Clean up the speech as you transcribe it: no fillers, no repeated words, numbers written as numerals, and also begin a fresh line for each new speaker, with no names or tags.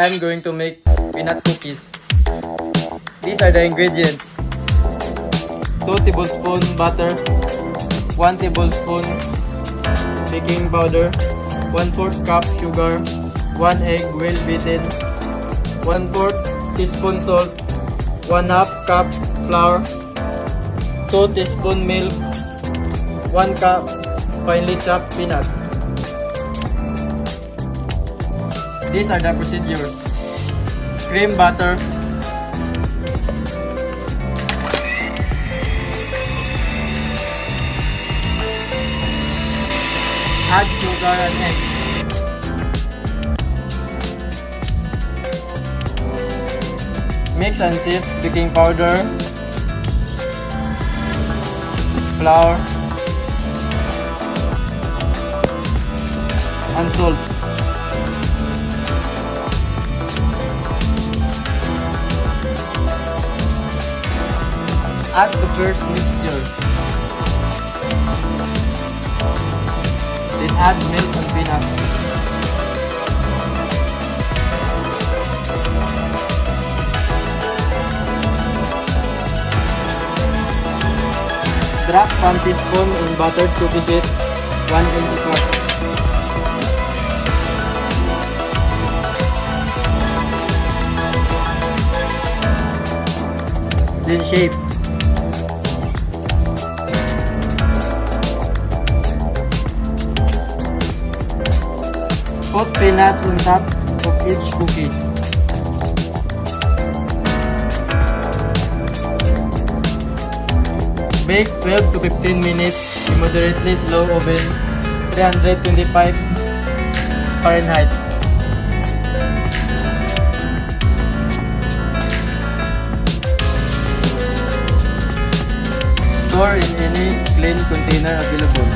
I am going to make peanut cookies. These are the ingredients: 2 tablespoons butter, 1 tablespoon baking powder, 1/4 cup sugar, 1 egg well beaten, 1/4 teaspoon salt, 1/2 cup flour, 2 teaspoon milk, 1 cup finely chopped peanuts. These are the procedures: cream butter, add sugar and egg, mix and sift baking powder, flour, and salt. Add the first mixture. Then add milk and peanuts. Drop 1 teaspoon in buttered cookie sheet, 1 empty cup. Then shape. Put peanuts on top of each cookie. Bake 12 to 15 minutes in moderately slow oven, 325 Fahrenheit. Store in any clean container available.